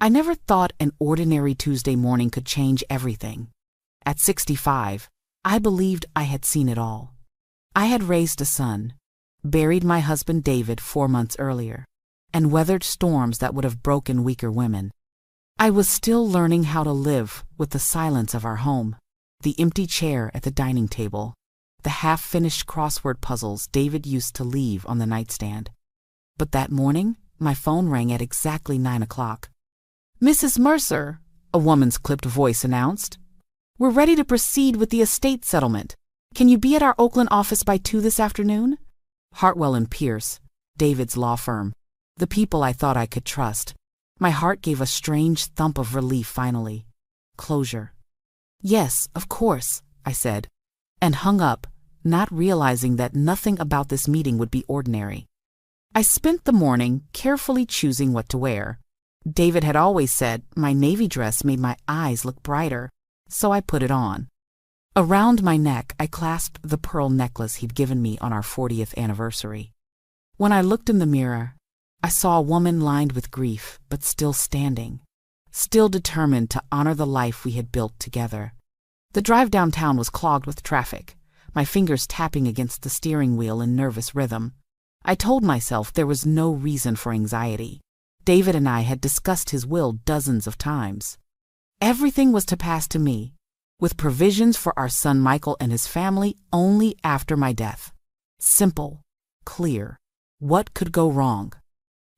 I never thought an ordinary Tuesday morning could change everything. At 65, I believed I had seen it all. I had raised a son, buried my husband David 4 months earlier, and weathered storms that would have broken weaker women. I was still learning how to live with the silence of our home, the empty chair at the dining table, the half-finished crossword puzzles David used to leave on the nightstand. But that morning, my phone rang at exactly 9 o'clock. "Mrs. Mercer," a woman's clipped voice announced, "we're ready to proceed with the estate settlement. Can you be at our Oakland office by 2 this afternoon?" Hartwell and Pierce, David's law firm, the people I thought I could trust. My heart gave a strange thump of relief finally. Closure. "Yes, of course," I said, and hung up, not realizing that nothing about this meeting would be ordinary. I spent the morning carefully choosing what to wear. David had always said my navy dress made my eyes look brighter, so I put it on. Around my neck, I clasped the pearl necklace he'd given me on our 40th anniversary. When I looked in the mirror, I saw a woman lined with grief, but still standing, still determined to honor the life we had built together. The drive downtown was clogged with traffic, my fingers tapping against the steering wheel in nervous rhythm. I told myself there was no reason for anxiety. David and I had discussed his will dozens of times. Everything was to pass to me, with provisions for our son Michael and his family only after my death. Simple, clear. What could go wrong?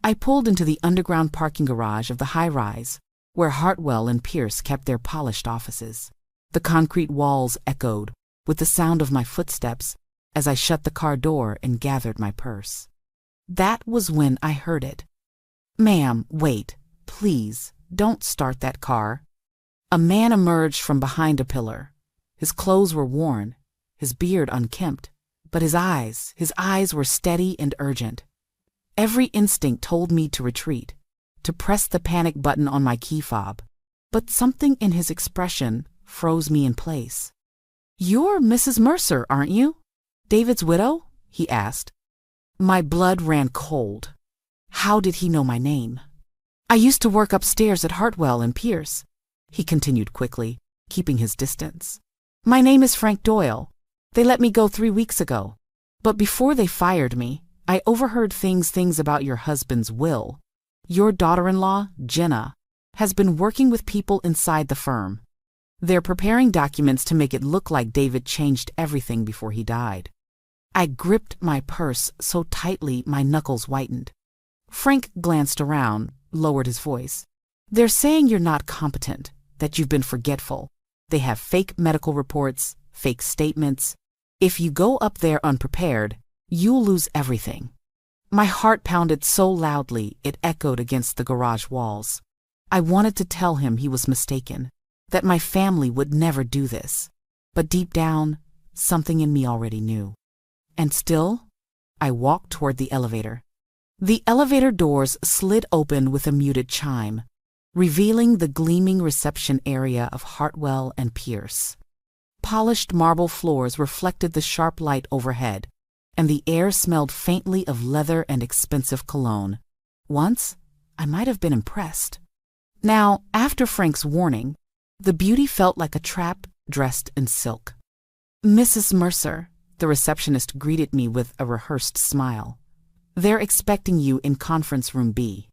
I pulled into the underground parking garage of the high-rise, where Hartwell and Pierce kept their polished offices. The concrete walls echoed with the sound of my footsteps as I shut the car door and gathered my purse. That was when I heard it. "Ma'am, wait, please, don't start that car." A man emerged from behind a pillar. His clothes were worn, his beard unkempt, but his eyes were steady and urgent. Every instinct told me to retreat, to press the panic button on my key fob, but something in his expression froze me in place. "You're Mrs. Mercer, aren't you? David's widow?" he asked. My blood ran cold. How did he know my name? "I used to work upstairs at Hartwell and Pierce," he continued quickly, keeping his distance. "My name is Frank Doyle. They let me go 3 weeks ago. But before they fired me, I overheard things about your husband's will. Your daughter-in-law, Jenna, has been working with people inside the firm. They're preparing documents to make it look like David changed everything before he died." I gripped my purse so tightly my knuckles whitened. Frank glanced around, lowered his voice. "They're saying you're not competent, that you've been forgetful. They have fake medical reports, fake statements. If you go up there unprepared, you'll lose everything." My heart pounded so loudly it echoed against the garage walls. I wanted to tell him he was mistaken, that my family would never do this. But deep down, something in me already knew. And still, I walked toward the elevator. The elevator doors slid open with a muted chime, revealing the gleaming reception area of Hartwell and Pierce. Polished marble floors reflected the sharp light overhead, and the air smelled faintly of leather and expensive cologne. Once, I might have been impressed. Now, after Frank's warning, the beauty felt like a trap dressed in silk. "Mrs. Mercer," the receptionist greeted me with a rehearsed smile. "They're expecting you in conference room B."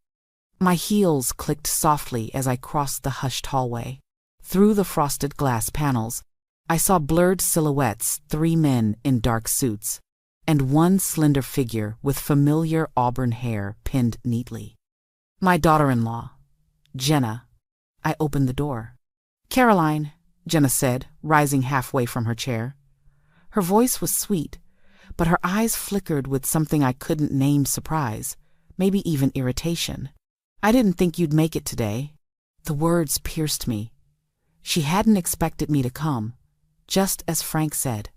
My heels clicked softly as I crossed the hushed hallway. Through the frosted glass panels, I saw blurred silhouettes, 3 men in dark suits, and one slender figure with familiar auburn hair pinned neatly. My daughter-in-law, Jenna. I opened the door. "Caroline," Jenna said, rising halfway from her chair. Her voice was sweet, but her eyes flickered with something I couldn't name: surprise, maybe even irritation. "I didn't think you'd make it today." The words pierced me. She hadn't expected me to come, just as Frank said.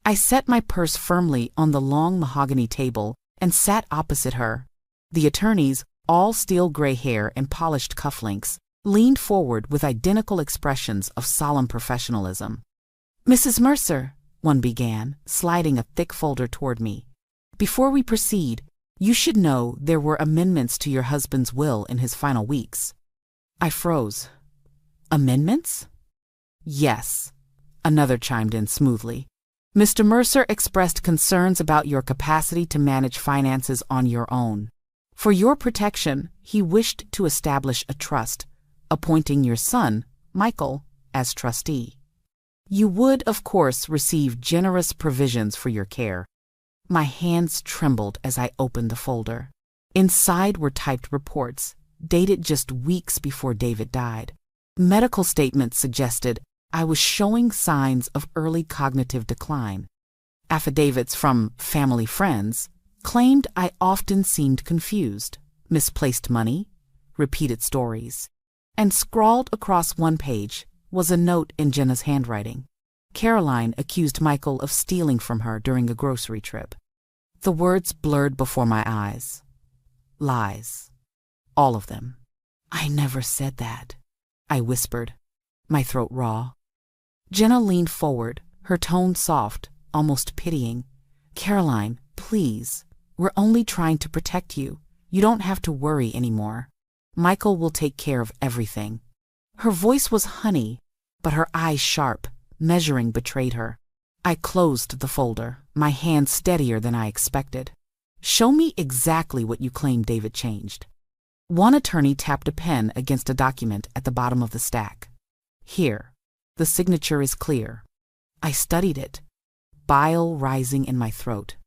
I set my purse firmly on the long mahogany table and sat opposite her. The attorneys, all steel gray hair and polished cufflinks, leaned forward with identical expressions of solemn professionalism. "Mrs. Mercer," one began, sliding a thick folder toward me. "Before we proceed, you should know there were amendments to your husband's will in his final weeks." I froze. Amendments? Yes, another chimed in smoothly. Mr. Mercer expressed concerns about your capacity to manage finances on your own. For your protection, he wished to establish a trust, appointing your son, Michael, as trustee. You would, of course, receive generous provisions for your care. My hands trembled as I opened the folder. Inside were typed reports, dated just weeks before David died. Medical statements suggested I was showing signs of early cognitive decline. Affidavits from family friends claimed I often seemed confused, misplaced money, repeated stories. And scrawled across one page was a note in Jenna's handwriting. Caroline accused Michael of stealing from her during a grocery trip. The words blurred before my eyes. Lies. All of them. I never said that, I whispered, my throat raw. Jenna leaned forward, her tone soft, almost pitying. Caroline, please, we're only trying to protect you. You don't have to worry anymore. Michael will take care of everything. Her voice was honey, but her eyes sharp, measuring betrayed her. I closed the folder, my hand steadier than I expected. Show me exactly what you claim David changed. One attorney tapped a pen against a document at the bottom of the stack. Here. The signature is clear. I studied it, bile rising in my throat.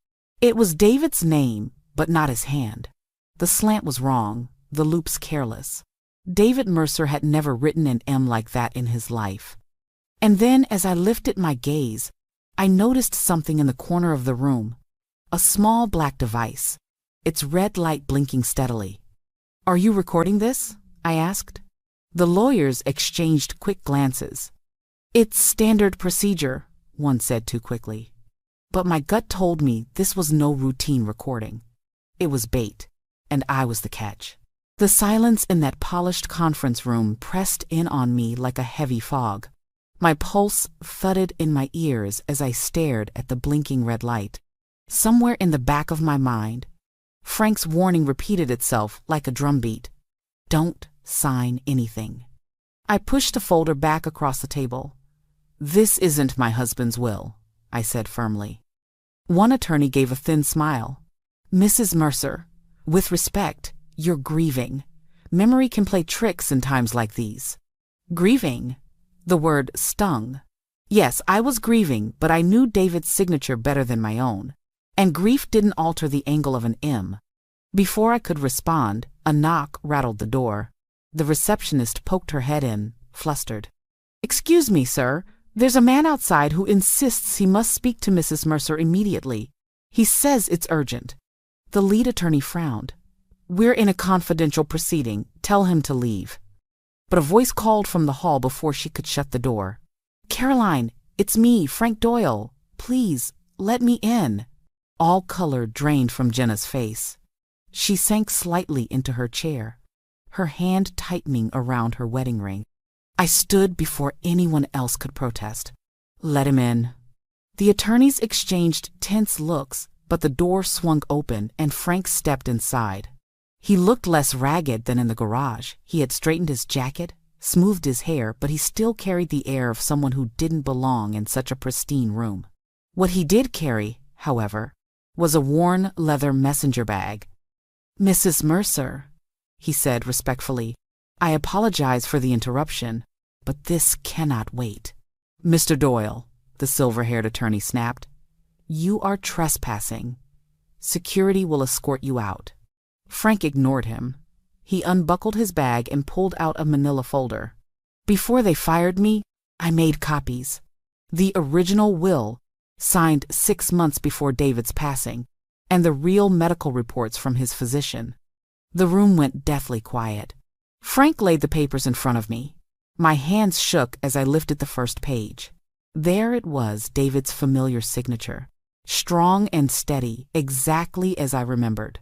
It was David's name, but not his hand. The slant was wrong, the loops careless. David Mercer had never written an M like that in his life. And then, as I lifted my gaze, I noticed something in the corner of the room. A small black device, its red light blinking steadily. Are you recording this? I asked. The lawyers exchanged quick glances. It's standard procedure, one said too quickly. But my gut told me this was no routine recording. It was bait, and I was the catch. The silence in that polished conference room pressed in on me like a heavy fog. My pulse thudded in my ears as I stared at the blinking red light. Somewhere in the back of my mind, Frank's warning repeated itself like a drumbeat. Don't sign anything. I pushed the folder back across the table. This isn't my husband's will, I said firmly. One attorney gave a thin smile. Mrs. Mercer, with respect, you're grieving. Memory can play tricks in times like these. Grieving? The word stung. Yes, I was grieving, but I knew David's signature better than my own. And grief didn't alter the angle of an M. Before I could respond, a knock rattled the door. The receptionist poked her head in, flustered. Excuse me, sir. There's a man outside who insists he must speak to Mrs. Mercer immediately. He says it's urgent. The lead attorney frowned. We're in a confidential proceeding. Tell him to leave. But a voice called from the hall before she could shut the door. Caroline, it's me, Frank Doyle. Please, let me in. All color drained from Jenna's face. She sank slightly into her chair, her hand tightening around her wedding ring. I stood before anyone else could protest. Let him in. The attorneys exchanged tense looks, but the door swung open and Frank stepped inside. He looked less ragged than in the garage. He had straightened his jacket, smoothed his hair, but he still carried the air of someone who didn't belong in such a pristine room. What he did carry, however, was a worn leather messenger bag. Mrs. Mercer, he said respectfully, I apologize for the interruption, but this cannot wait. Mr. Doyle, the silver-haired attorney snapped, you are trespassing. Security will escort you out. Frank ignored him. He unbuckled his bag and pulled out a manila folder. Before they fired me, I made copies. The original will, signed 6 months before David's passing, and the real medical reports from his physician. The room went deathly quiet. Frank laid the papers in front of me. My hands shook as I lifted the first page. There it was, David's familiar signature, strong and steady, exactly as I remembered.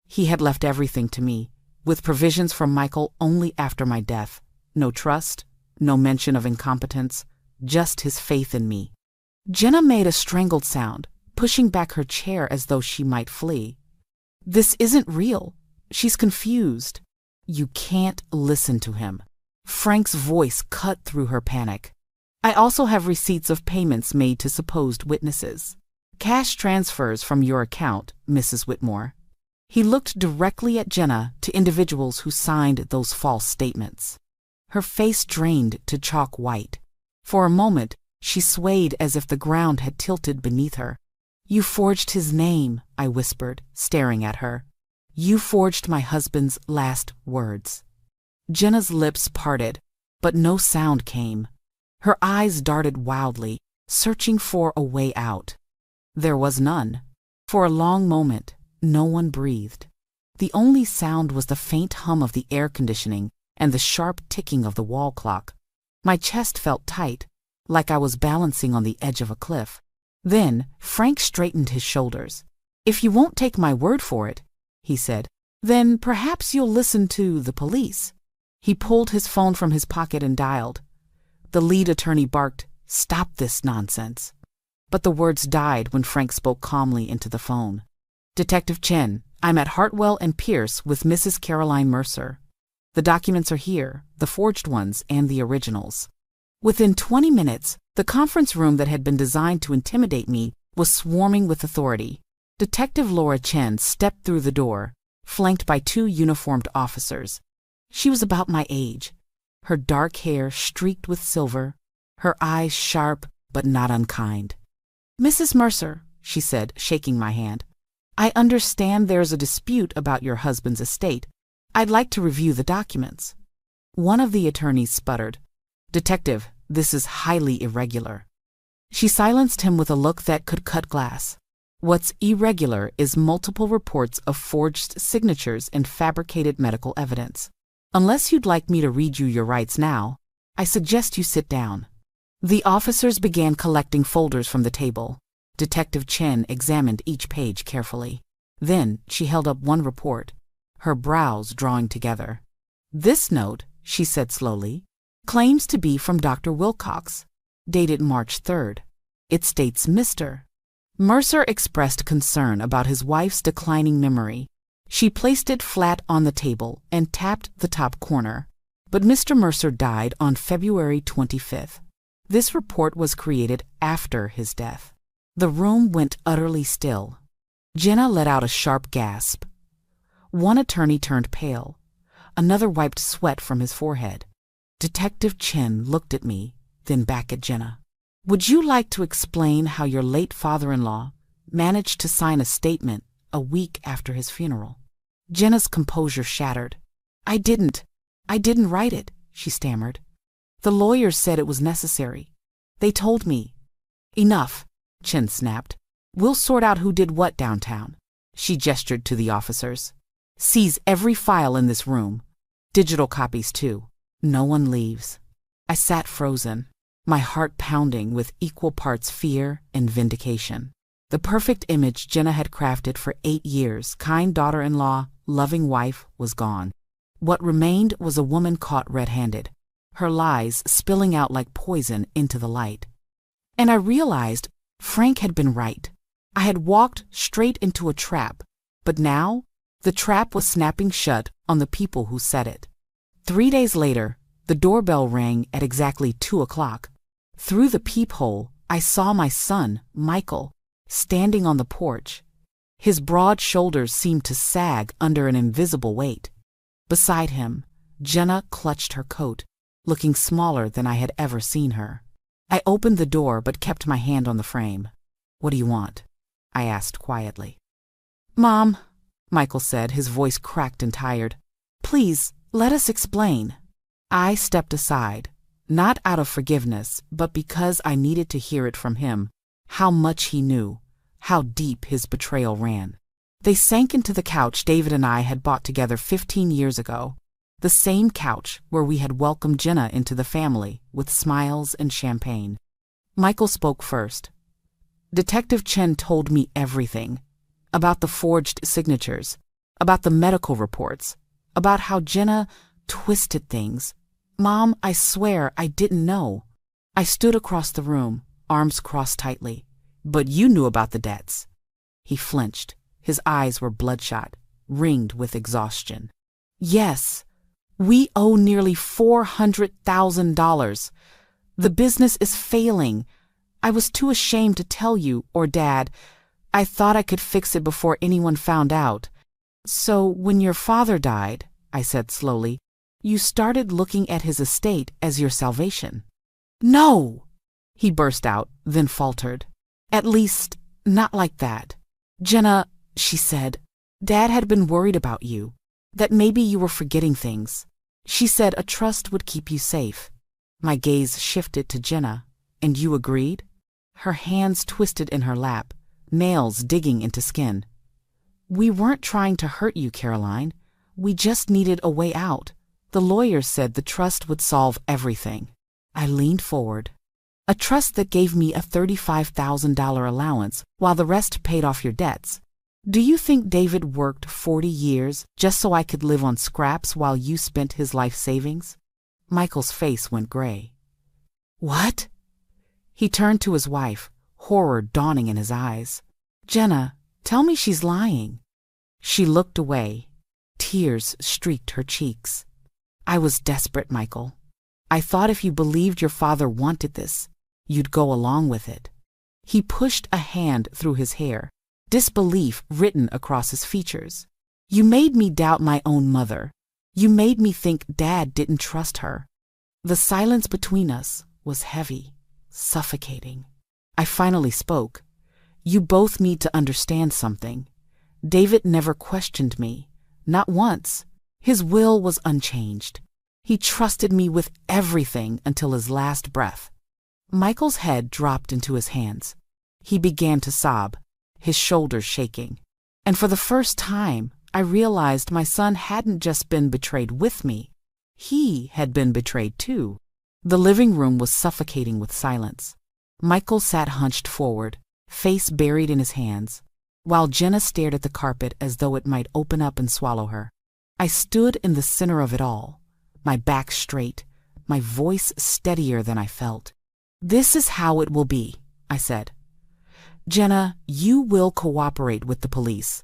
He had left everything to me, with provisions from Michael only after my death. No trust, no mention of incompetence, just his faith in me. Jenna made a strangled sound, pushing back her chair as though she might flee. This isn't real. She's confused. You can't listen to him, Frank's voice cut through her panic. I also have receipts of payments made to supposed witnesses. Cash transfers from your account, Mrs. Whitmore. He looked directly at Jenna, to individuals who signed those false statements. Her face drained to chalk white. For a moment, she swayed as if the ground had tilted beneath her. You forged his name, I whispered, staring at her. You forged my husband's last words. Jenna's lips parted, but no sound came. Her eyes darted wildly, searching for a way out. There was none. For a long moment, no one breathed. The only sound was the faint hum of the air conditioning and the sharp ticking of the wall clock. My chest felt tight, like I was balancing on the edge of a cliff. Then Frank straightened his shoulders. If you won't take my word for it, he said, then perhaps you'll listen to the police. He pulled his phone from his pocket and dialed. The lead attorney barked, "Stop this nonsense." But the words died when Frank spoke calmly into the phone. Detective Chen, I'm at Hartwell and Pierce with Mrs. Caroline Mercer. The documents are here, the forged ones and the originals. Within 20 minutes, the conference room that had been designed to intimidate me was swarming with authority. Detective Laura Chen stepped through the door, flanked by 2 uniformed officers. She was about my age, her dark hair streaked with silver, her eyes sharp but not unkind. Mrs. Mercer, she said, shaking my hand, I understand there's a dispute about your husband's estate. I'd like to review the documents. One of the attorneys sputtered, Detective, this is highly irregular. She silenced him with a look that could cut glass. What's irregular is multiple reports of forged signatures and fabricated medical evidence. Unless you'd like me to read you your rights now, I suggest you sit down. The officers began collecting folders from the table. Detective Chen examined each page carefully. Then she held up one report, her brows drawing together. This note, she said slowly, claims to be from Dr. Wilcox, dated March 3rd. It states Mr. Mercer expressed concern about his wife's declining memory. She placed it flat on the table and tapped the top corner. But Mr. Mercer died on February 25th. This report was created after his death. The room went utterly still. Jenna let out a sharp gasp. One attorney turned pale. Another wiped sweat from his forehead. Detective Chen looked at me, then back at Jenna. Would you like to explain how your late father-in-law managed to sign a statement a week after his funeral? Jenna's composure shattered. I didn't write it, she stammered. The lawyers said it was necessary. They told me. Enough, Chen snapped. We'll sort out who did what downtown. She gestured to the officers. Seize every file in this room. Digital copies, too. No one leaves. I sat frozen, my heart pounding with equal parts fear and vindication. The perfect image Jenna had crafted for 8 years, kind daughter-in-law, loving wife, was gone. What remained was a woman caught red-handed, her lies spilling out like poison into the light. And I realized Frank had been right. I had walked straight into a trap, but now the trap was snapping shut on the people who set it. 3 days later, the doorbell rang at exactly 2 o'clock. Through the peephole, I saw my son, Michael, standing on the porch. His broad shoulders seemed to sag under an invisible weight. Beside him, Jenna clutched her coat, looking smaller than I had ever seen her. I opened the door but kept my hand on the frame. What do you want? I asked quietly. Mom, Michael said, his voice cracked and tired. Please, let us explain. I stepped aside, not out of forgiveness, but because I needed to hear it from him, how much he knew, how deep his betrayal ran. They sank into the couch David and I had bought together 15 years ago, the same couch where we had welcomed Jenna into the family with smiles and champagne. Michael spoke first. Detective Chen told me everything, about the forged signatures, about the medical reports, about how Jenna twisted things. Mom, I swear I didn't know. I stood across the room, arms crossed tightly. But you knew about the debts. He flinched. His eyes were bloodshot, ringed with exhaustion. Yes. We owe nearly $400,000. The business is failing. I was too ashamed to tell you or Dad. I thought I could fix it before anyone found out. So when your father died, I said slowly, you started looking at his estate as your salvation. No, he burst out, then faltered. At least, not like that. Jenna, she said, Dad had been worried about you, that maybe you were forgetting things. She said a trust would keep you safe. My gaze shifted to Jenna. And you agreed? Her hands twisted in her lap, nails digging into skin. We weren't trying to hurt you, Caroline. We just needed a way out. The lawyers said the trust would solve everything. I leaned forward. A trust that gave me a $35,000 allowance while the rest paid off your debts. Do you think David worked 40 years just so I could live on scraps while you spent his life savings? Michael's face went gray. What? He turned to his wife, horror dawning in his eyes. Jenna, tell me she's lying. She looked away. Tears streaked her cheeks. I was desperate, Michael. I thought if you believed your father wanted this, you'd go along with it. He pushed a hand through his hair, disbelief written across his features. You made me doubt my own mother. You made me think Dad didn't trust her. The silence between us was heavy, suffocating. I finally spoke. You both need to understand something. David never questioned me, not once. His will was unchanged. He trusted me with everything until his last breath. Michael's head dropped into his hands. He began to sob, his shoulders shaking. And for the first time, I realized my son hadn't just been betrayed with me. He had been betrayed too. The living room was suffocating with silence. Michael sat hunched forward, face buried in his hands, while Jenna stared at the carpet as though it might open up and swallow her. I stood in the center of it all, my back straight, my voice steadier than I felt. This is how it will be, I said. Jenna, you will cooperate with the police.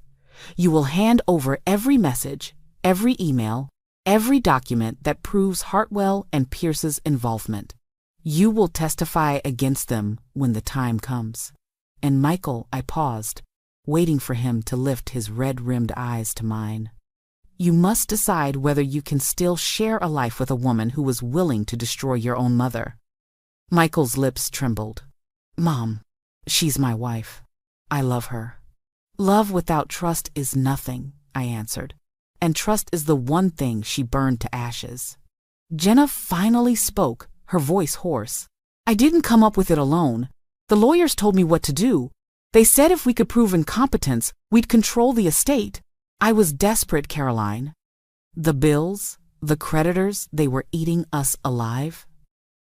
You will hand over every message, every email, every document that proves Hartwell and Pierce's involvement. You will testify against them when the time comes. And Michael, I paused, waiting for him to lift his red-rimmed eyes to mine. You must decide whether you can still share a life with a woman who was willing to destroy your own mother. Michael's lips trembled. Mom, she's my wife. I love her. Love without trust is nothing, I answered, and trust is the one thing she burned to ashes. Jenna finally spoke, her voice hoarse. I didn't come up with it alone. The lawyers told me what to do. They said if we could prove incompetence, we'd control the estate. I was desperate, Caroline. The bills, the creditors, they were eating us alive.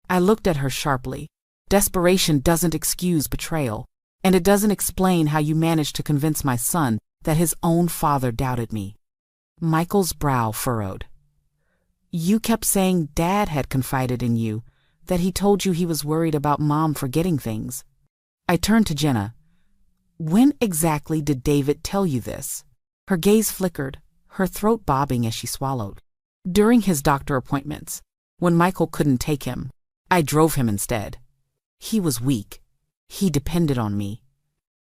I looked at her sharply. Desperation doesn't excuse betrayal, and it doesn't explain how you managed to convince my son that his own father doubted me. Michael's brow furrowed. You kept saying Dad had confided in you, that he told you he was worried about Mom forgetting things. I turned to Jenna. When exactly did David tell you this? Her gaze flickered, her throat bobbing as she swallowed. During his doctor appointments, when Michael couldn't take him, I drove him instead. He was weak. He depended on me.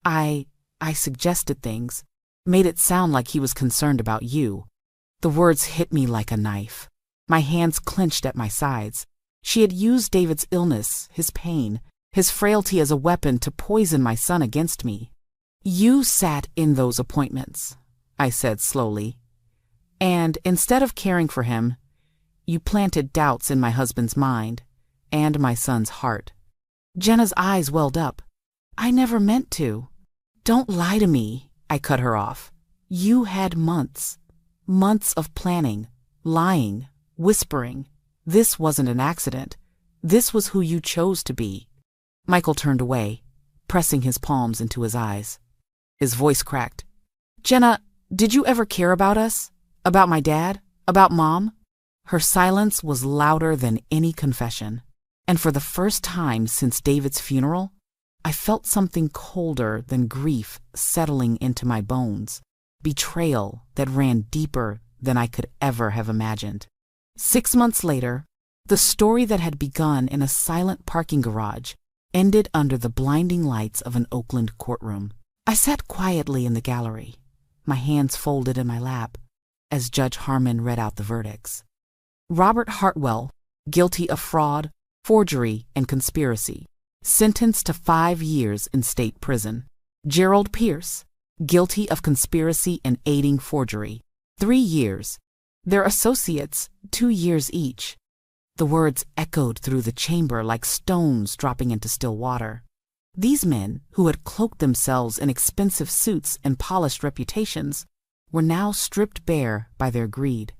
I suggested things, made it sound like he was concerned about you. The words hit me like a knife. My hands clenched at my sides. She had used David's illness, his pain, his frailty as a weapon to poison my son against me. You sat in those appointments, I said slowly, and instead of caring for him, you planted doubts in my husband's mind and my son's heart. Jenna's eyes welled up. I never meant to. Don't lie to me, I cut her off. You had months of planning, lying, whispering. This wasn't an accident. This was who you chose to be. Michael turned away, pressing his palms into his eyes. His voice cracked. Jenna, did you ever care about us? About my dad? About Mom? Her silence was louder than any confession. And for the first time since David's funeral, I felt something colder than grief settling into my bones, betrayal that ran deeper than I could ever have imagined. 6 months later, the story that had begun in a silent parking garage ended under the blinding lights of an Oakland courtroom. I sat quietly in the gallery, my hands folded in my lap, as Judge Harmon read out the verdicts. Robert Hartwell, guilty of fraud, forgery, and conspiracy, sentenced to 5 years in state prison. Gerald Pierce, guilty of conspiracy and aiding forgery, 3 years. Their associates, 2 years each. The words echoed through the chamber like stones dropping into still water. These men, who had cloaked themselves in expensive suits and polished reputations, were now stripped bare by their greed.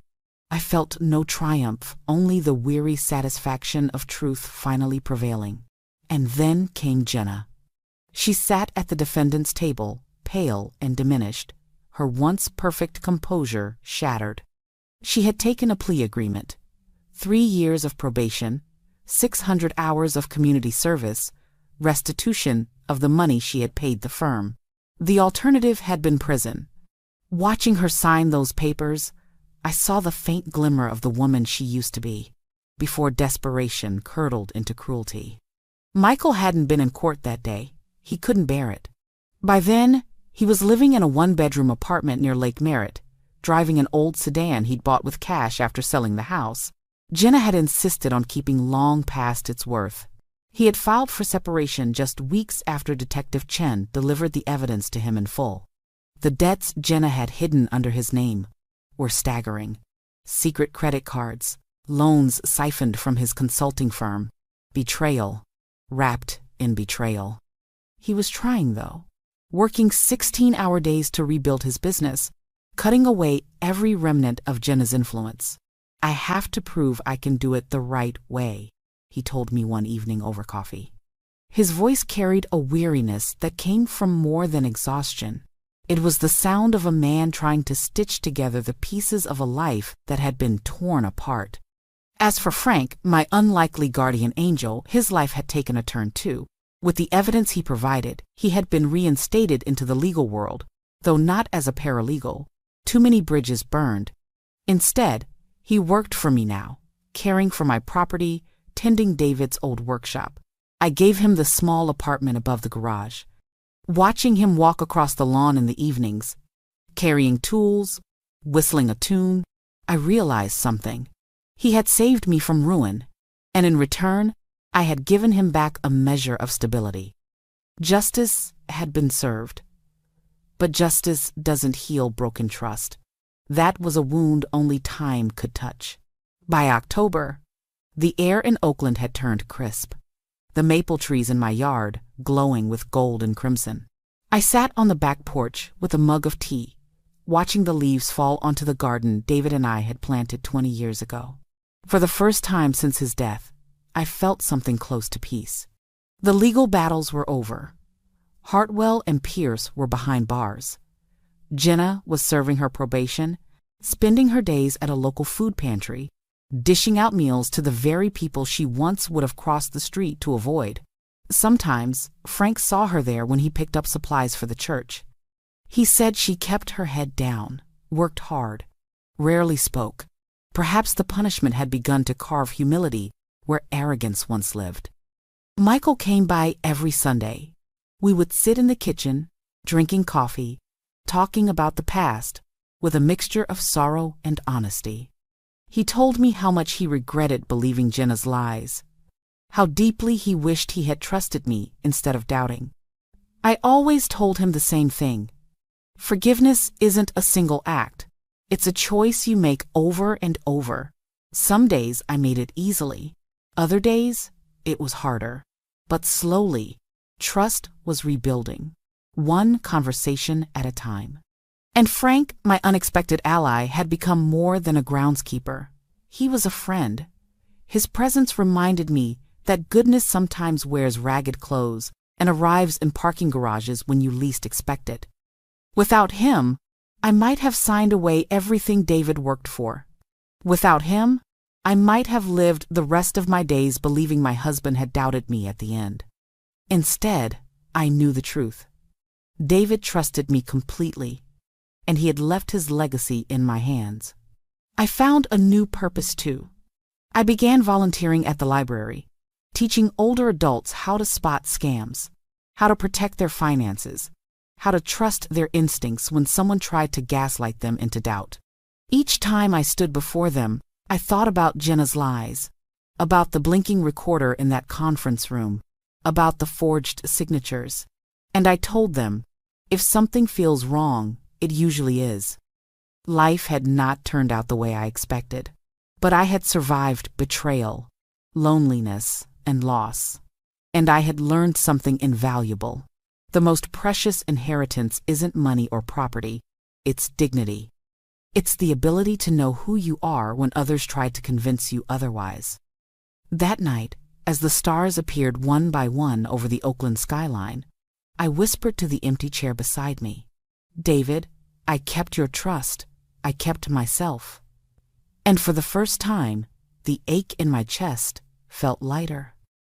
I felt no triumph, only the weary satisfaction of truth finally prevailing. And then came Jenna. She sat at the defendant's table, pale and diminished, her once perfect composure shattered. She had taken a plea agreement, 3 years of probation, 600 hours of community service, restitution of the money she had paid the firm. The alternative had been prison. Watching her sign those papers, I saw the faint glimmer of the woman she used to be, before desperation curdled into cruelty. Michael hadn't been in court that day. He couldn't bear it. By then, he was living in a 1-bedroom apartment near Lake Merritt, driving an old sedan he'd bought with cash after selling the house. Jenna had insisted on keeping long past its worth. He had filed for separation just weeks after Detective Chen delivered the evidence to him in full. The debts Jenna had hidden under his name were staggering. Secret credit cards, loans siphoned from his consulting firm, betrayal, wrapped in betrayal. He was trying, though, working 16-hour days to rebuild his business, cutting away every remnant of Jenna's influence. "I have to prove I can do it the right way," he told me one evening over coffee. His voice carried a weariness that came from more than exhaustion. It was the sound of a man trying to stitch together the pieces of a life that had been torn apart. As for Frank, my unlikely guardian angel, his life had taken a turn too. With the evidence he provided, he had been reinstated into the legal world, though not as a paralegal. Too many bridges burned. Instead, he worked for me now, caring for my property, tending David's old workshop. I gave him the small apartment above the garage. Watching him walk across the lawn in the evenings, carrying tools, whistling a tune, I realized something. He had saved me from ruin, and in return, I had given him back a measure of stability. Justice had been served. But justice doesn't heal broken trust. That was a wound only time could touch. By October, the air in Oakland had turned crisp, the maple trees in my yard glowing with gold and crimson. I sat on the back porch with a mug of tea, watching the leaves fall onto the garden David and I had planted 20 years ago. For the first time since his death, I felt something close to peace. The legal battles were over. Hartwell and Pierce were behind bars. Jenna was serving her probation, spending her days at a local food pantry, dishing out meals to the very people she once would have crossed the street to avoid. Sometimes, Frank saw her there when he picked up supplies for the church. He said she kept her head down, worked hard, rarely spoke. Perhaps the punishment had begun to carve humility where arrogance once lived. Michael came by every Sunday. We would sit in the kitchen, drinking coffee, talking about the past, with a mixture of sorrow and honesty. He told me how much he regretted believing Jenna's lies, how deeply he wished he had trusted me instead of doubting. I always told him the same thing. Forgiveness isn't a single act. It's a choice you make over and over. Some days I made it easily. Other days, it was harder. But slowly, trust was rebuilding, one conversation at a time. And Frank, my unexpected ally, had become more than a groundskeeper. He was a friend. His presence reminded me that goodness sometimes wears ragged clothes and arrives in parking garages when you least expect it. Without him, I might have signed away everything David worked for. Without him, I might have lived the rest of my days believing my husband had doubted me at the end. Instead, I knew the truth. David trusted me completely, and he had left his legacy in my hands. I found a new purpose too. I began volunteering at the library, teaching older adults how to spot scams, how to protect their finances, how to trust their instincts when someone tried to gaslight them into doubt. Each time I stood before them, I thought about Jenna's lies, about the blinking recorder in that conference room, about the forged signatures. And I told them, if something feels wrong, it usually is. Life had not turned out the way I expected, but I had survived betrayal, loneliness, and loss. And I had learned something invaluable. The most precious inheritance isn't money or property, it's dignity. It's the ability to know who you are when others tried to convince you otherwise. That night, as the stars appeared one by one over the Oakland skyline, I whispered to the empty chair beside me, "David, I kept your trust. I kept myself." And for the first time, the ache in my chest felt lighter.